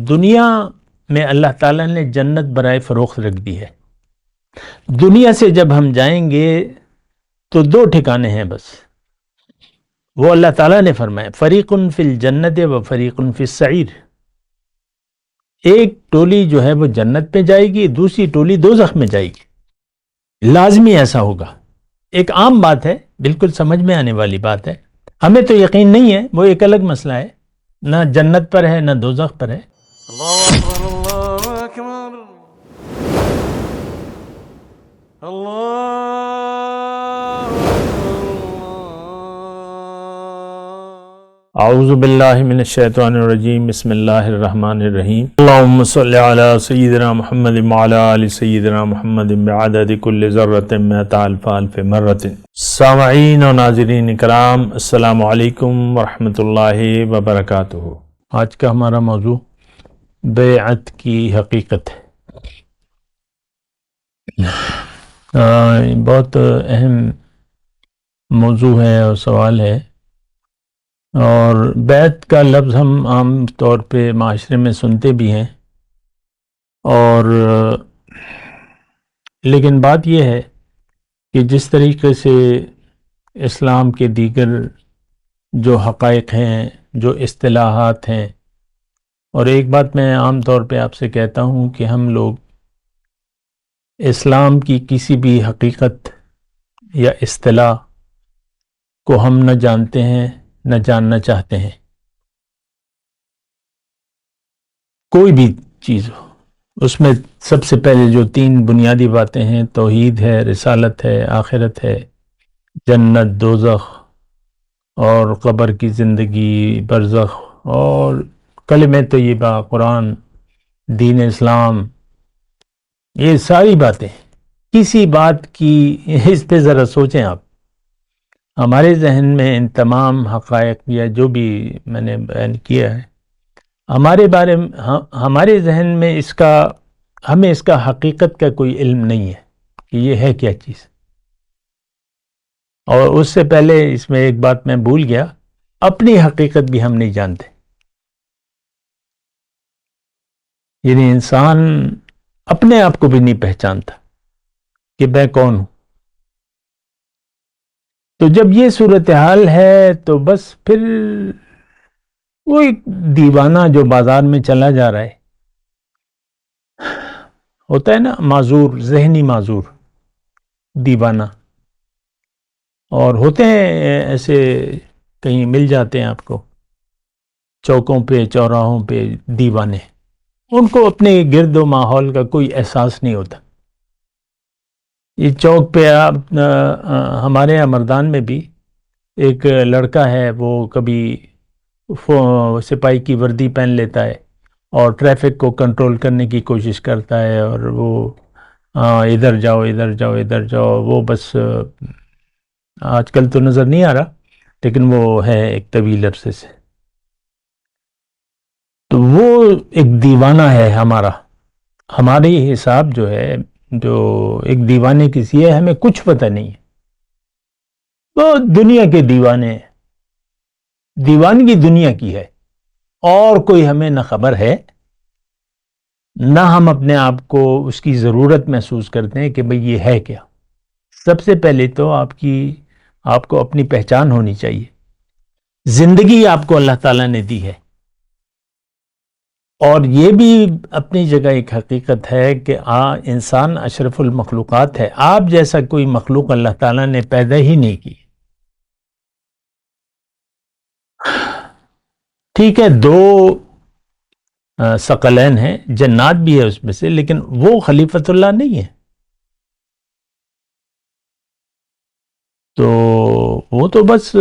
دنیا میں اللہ تعالیٰ نے جنت برائے فروخت رکھ دی ہے. دنیا سے جب ہم جائیں گے تو دو ٹھکانے ہیں بس. وہ اللہ تعالیٰ نے فرمایا فریقٌ فی الجنت و فریقٌ فی السعیر. ایک ٹولی جو ہے وہ جنت پہ جائے گی، دوسری ٹولی دوزخ میں جائے گی. لازمی ایسا ہوگا. ایک عام بات ہے، بالکل سمجھ میں آنے والی بات ہے. ہمیں تو یقین نہیں ہے، وہ ایک الگ مسئلہ ہے. نہ جنت پر ہے نہ دوزخ پر ہے. اللہ اکبر اللہ اکبر اللہ. اعوذ باللہ من الشیطان الرجیم. بسم اللہ الرحمن الرحیم. اللہم صلی علی سیدنا محمد وعلی آل سیدنا محمد بعدد کل ذرۃ مئۃ الف الف مرۃ. سامعین و ناظرین کرام، السلام علیکم ورحمۃ اللہ وبرکاتہ. آج کا ہمارا موضوع بیعت کی حقیقت ہے. بہت اہم موضوع ہے اور سوال ہے. اور بیعت کا لفظ ہم عام طور پہ معاشرے میں سنتے بھی ہیں، اور لیکن بات یہ ہے کہ جس طریقے سے اسلام کے دیگر جو حقائق ہیں، جو اصطلاحات ہیں، اور ایک بات میں عام طور پہ آپ سے کہتا ہوں کہ ہم لوگ اسلام کی کسی بھی حقیقت یا اصطلاح کو ہم نہ جانتے ہیں نہ جاننا چاہتے ہیں. کوئی بھی چیز ہو، اس میں سب سے پہلے جو تین بنیادی باتیں ہیں، توحید ہے، رسالت ہے، آخرت ہے، جنت دوزخ، اور قبر کی زندگی، برزخ، اور کلمہ طیبہ، قرآن، دین اسلام. یہ ساری باتیں کسی بات کی، اس پہ ذرا سوچیں آپ. ہمارے ذہن میں ان تمام حقائق یا جو بھی میں نے بیان کیا ہے، ہمارے ذہن میں ہمیں اس کا حقیقت کا کوئی علم نہیں ہے کہ یہ ہے کیا چیز. اور اس سے پہلے اس میں ایک بات میں بھول گیا، اپنی حقیقت بھی ہم نہیں جانتے. یعنی انسان اپنے آپ کو بھی نہیں پہچانتا کہ میں کون ہوں. تو جب یہ صورتحال ہے تو بس پھر وہ ایک دیوانہ جو بازار میں چلا جا رہا ہے، ہوتا ہے نا معذور، ذہنی معذور، دیوانہ. اور ہوتے ہیں ایسے، کہیں مل جاتے ہیں آپ کو چوکوں پہ، چوراہوں پہ دیوانے. ان کو اپنے گرد و ماحول کا کوئی احساس نہیں ہوتا. یہ چوک پہ ہمارے یہاں مردان میں بھی ایک لڑکا ہے، وہ کبھی سپاہی کی وردی پہن لیتا ہے اور ٹریفک کو کنٹرول کرنے کی کوشش کرتا ہے، اور وہ ادھر جاؤ ادھر جاؤ ادھر جاؤ. وہ بس آج کل تو نظر نہیں آ رہا، لیکن وہ ہے ایک طویل عرصے سے. تو وہ ایک دیوانہ ہے ہمارے حساب جو ہے، جو ایک دیوانے کسی ہے، ہمیں کچھ پتہ نہیں ہے. وہ دنیا کے دیوانے ہیں، دیوانگی دنیا کی ہے، اور کوئی ہمیں نہ خبر ہے، نہ ہم اپنے آپ کو اس کی ضرورت محسوس کرتے ہیں کہ بھئی یہ ہے کیا. سب سے پہلے تو آپ کو اپنی پہچان ہونی چاہیے. زندگی آپ کو اللہ تعالیٰ نے دی ہے، اور یہ بھی اپنی جگہ ایک حقیقت ہے کہ انسان اشرف المخلوقات ہے. آپ جیسا کوئی مخلوق اللہ تعالیٰ نے پیدا ہی نہیں کی. ٹھیک ہے، دو ثقلین ہیں، جنات بھی ہے اس میں سے، لیکن وہ خلیفۃ اللہ نہیں ہے. تو وہ تو بس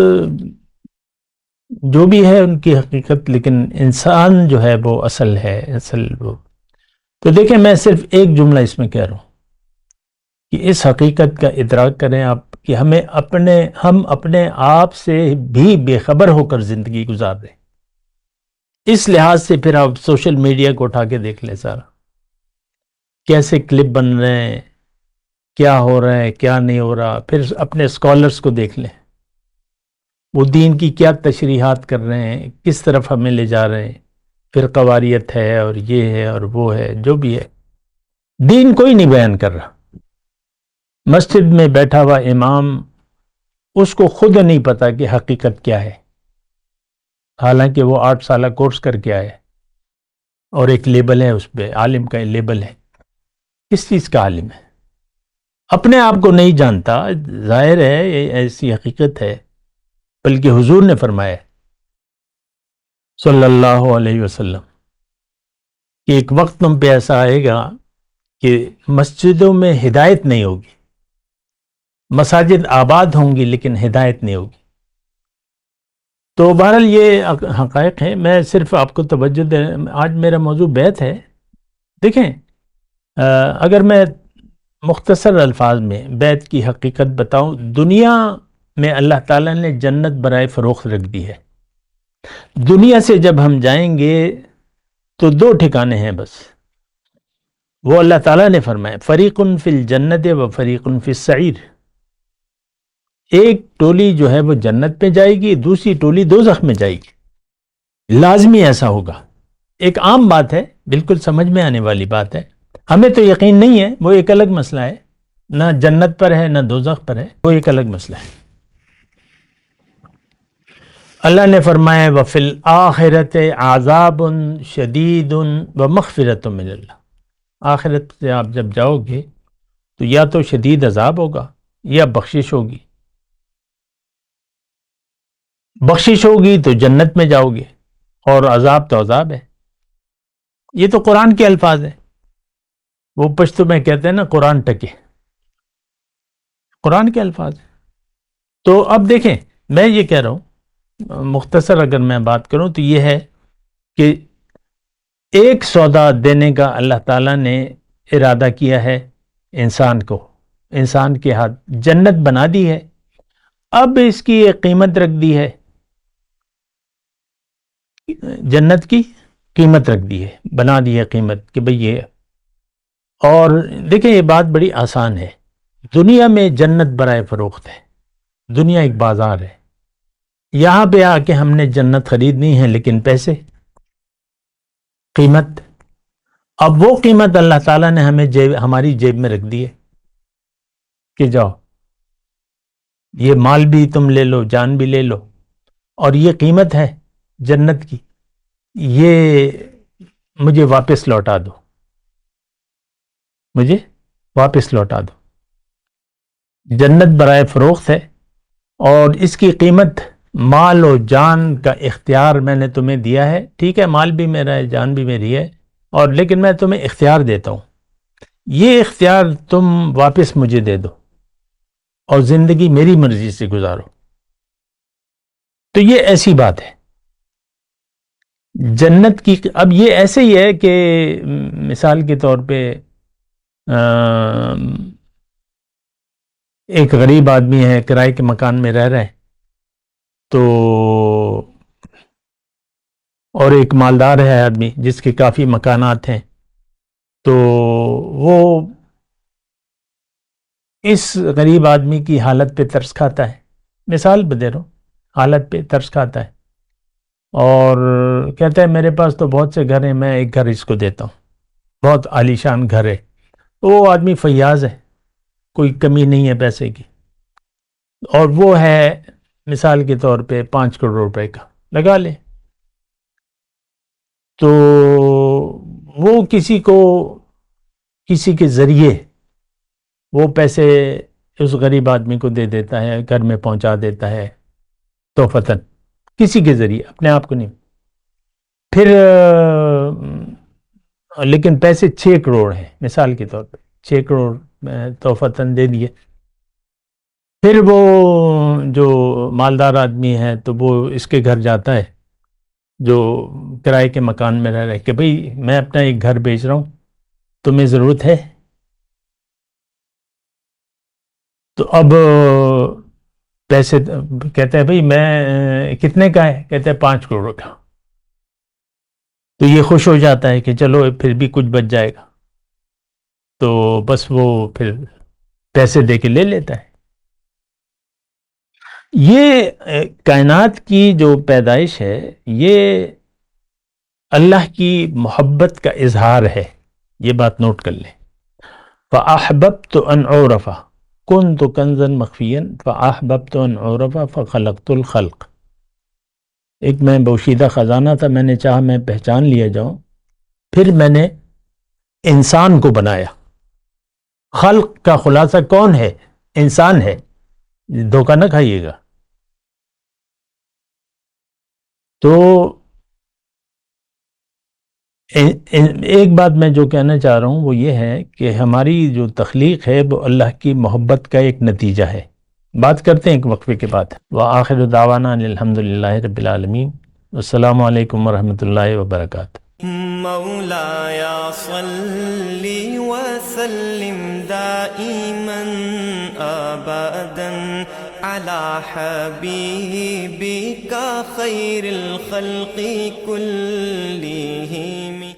جو بھی ہے ان کی حقیقت، لیکن انسان جو ہے وہ اصل ہے، اصل وہ. تو دیکھیں، میں صرف ایک جملہ اس میں کہہ رہا ہوں کہ اس حقیقت کا ادراک کریں آپ کہ ہم اپنے آپ سے بھی بے خبر ہو کر زندگی گزار رہے ہیں. اس لحاظ سے پھر آپ سوشل میڈیا کو اٹھا کے دیکھ لیں، سارا کیسے کلپ بن رہے ہیں، کیا ہو رہا ہے، کیا نہیں ہو رہا. پھر اپنے اسکالرز کو دیکھ لیں، وہ دین کی کیا تشریحات کر رہے ہیں، کس طرف ہمیں لے جا رہے ہیں، فرقواریت ہے اور یہ ہے اور وہ ہے، جو بھی ہے، دین کوئی نہیں بیان کر رہا۔ مسجد میں بیٹھا ہوا امام، اس کو خود نہیں پتا کہ حقیقت کیا ہے، حالانکہ وہ 8 سالہ کورس کر کے آئے اور ایک لیبل ہے اس پہ، عالم کا لیبل ہے۔ کس چیز کا عالم ہے؟ اپنے آپ کو نہیں جانتا۔ ظاہر ہے یہ ایسی حقیقت ہے، بلکہ حضور نے فرمایا صلی اللہ علیہ وسلم کہ ایک وقت تم پہ ایسا آئے گا کہ مسجدوں میں ہدایت نہیں ہوگی، مساجد آباد ہوں گی لیکن ہدایت نہیں ہوگی۔ تو بہرحال یہ حقائق ہیں، میں صرف آپ کو توجہ دے، آج میرا موضوع بیت ہے۔ دیکھیں، اگر میں مختصر الفاظ میں بیت کی حقیقت بتاؤں، دنیا میں اللہ تعالیٰ نے جنت برائے فروخت رکھ دی ہے۔ دنیا سے جب ہم جائیں گے تو 2 ٹھکانے ہیں بس، وہ اللہ تعالیٰ نے فرمایا فریق فی الجنت و فریق فی السعیر۔ ایک ٹولی جو ہے وہ جنت میں جائے گی، دوسری ٹولی دوزخ میں جائے گی، لازمی ایسا ہوگا۔ ایک عام بات ہے، بالکل سمجھ میں آنے والی بات ہے، ہمیں تو یقین نہیں ہے، وہ ایک الگ مسئلہ ہے، نہ جنت پر ہے نہ دوزخ پر ہے، وہ ایک الگ مسئلہ ہے۔ اللہ نے فرمایا وَفِي الْآخِرَةِ عَذَابٌ شَدِيدٌ وَمَغْفِرَةٌ مِّنَ اللہ۔ آخرت سے آپ جب جاؤ گے تو یا تو شدید عذاب ہوگا یا بخشش ہوگی۔ بخشش ہوگی تو جنت میں جاؤ گے، اور عذاب تو عذاب ہے۔ یہ تو قرآن کے الفاظ ہیں، وہ پشتو میں کہتے ہیں نا قرآن ٹکے، قرآن کے الفاظ ہیں۔ تو اب دیکھیں، میں یہ کہہ رہا ہوں، مختصر اگر میں بات کروں تو یہ ہے کہ ایک سودا دینے کا اللہ تعالیٰ نے ارادہ کیا ہے انسان کو، انسان کے ہاتھ جنت بنا دی ہے، اب اس کی ایک قیمت رکھ دی ہے، جنت کی قیمت رکھ دی ہے، بنا دی ہے قیمت کہ بھئی یہ۔ اور دیکھیں یہ بات بڑی آسان ہے، دنیا میں جنت برائے فروخت ہے، دنیا ایک بازار ہے، یہاں پہ آ کے ہم نے جنت خریدنی ہے، لیکن پیسے، قیمت، اب وہ قیمت اللہ تعالیٰ نے ہمیں ہماری جیب میں رکھ دی ہے کہ جاؤ یہ مال بھی تم لے لو، جان بھی لے لو، اور یہ قیمت ہے جنت کی، یہ مجھے واپس لوٹا دو، مجھے واپس لوٹا دو۔ جنت برائے فروخت ہے، اور اس کی قیمت مال و جان کا اختیار میں نے تمہیں دیا ہے۔ ٹھیک ہے، مال بھی میرا ہے، جان بھی میری ہے، اور لیکن میں تمہیں اختیار دیتا ہوں، یہ اختیار تم واپس مجھے دے دو اور زندگی میری مرضی سے گزارو۔ تو یہ ایسی بات ہے جنت کی۔ اب یہ ایسے ہی ہے کہ مثال کے طور پہ ایک غریب آدمی ہے، کرائے کے مکان میں رہ رہا ہے، تو اور ایک مالدار ہے آدمی جس کے کافی مکانات ہیں، تو وہ اس غریب آدمی کی حالت پہ ترس کھاتا ہے، مثال دے رہا ہوں، حالت پہ ترس کھاتا ہے اور کہتا ہے میرے پاس تو بہت سے گھر ہیں، میں ایک گھر اس کو دیتا ہوں، بہت عالی شان گھر ہے۔ وہ آدمی فیاض ہے، کوئی کمی نہیں ہے پیسے کی، اور وہ ہے مثال کے طور پہ 5 کروڑ روپے کا، لگا لے۔ تو وہ کسی کے ذریعے وہ پیسے اس غریب آدمی کو دے دیتا ہے، گھر میں پہنچا دیتا ہے تحفتاً، کسی کے ذریعے، اپنے آپ کو نہیں۔ پھر لیکن پیسے 6 کروڑ ہیں مثال کے طور پہ، 6 کروڑ تحفتاً دے دیے۔ پھر وہ جو مالدار آدمی ہے تو وہ اس کے گھر جاتا ہے جو کرائے کے مکان میں رہ رہے کہ بھئی میں اپنا ایک گھر بیچ رہا ہوں، تمہیں ضرورت ہے؟ تو اب پیسے کہتے ہیں بھئی میں کتنے کا ہے؟ کہتے ہیں 5 کروڑ کا۔ تو یہ خوش ہو جاتا ہے کہ چلو پھر بھی کچھ بچ جائے گا، تو بس وہ پھر پیسے دے کے لے لیتا ہے۔ یہ کائنات کی جو پیدائش ہے، یہ اللہ کی محبت کا اظہار ہے، یہ بات نوٹ کر لیں۔ فَأَحْبَبْتُ أَنْ أُعْرَفَ كُنْتُ كَنْزًا مَخْفِيًّا فَأَحْبَبْتُ أَنْ أُعْرَفَ فَخَلَقْتُ الْخَلْقَ۔ ایک میں پوشیدہ خزانہ تھا، میں نے چاہا میں پہچان لیا جاؤں، پھر میں نے انسان کو بنایا۔ خلق کا خلاصہ کون ہے؟ انسان ہے، دھوکہ نہ کھائیے گا۔ تو ایک بات میں جو کہنا چاہ رہا ہوں وہ یہ ہے کہ ہماری جو تخلیق ہے وہ اللہ کی محبت کا ایک نتیجہ ہے۔ بات کرتے ہیں ایک وقفے کے بعد۔ وآخر دعوانا الحمدللہ رب العالمین، السلام علیکم ورحمۃ اللہ وبرکاتہ۔ مولاي صل وسلم دائما ابدا على حبيبك خير الخلق كلهم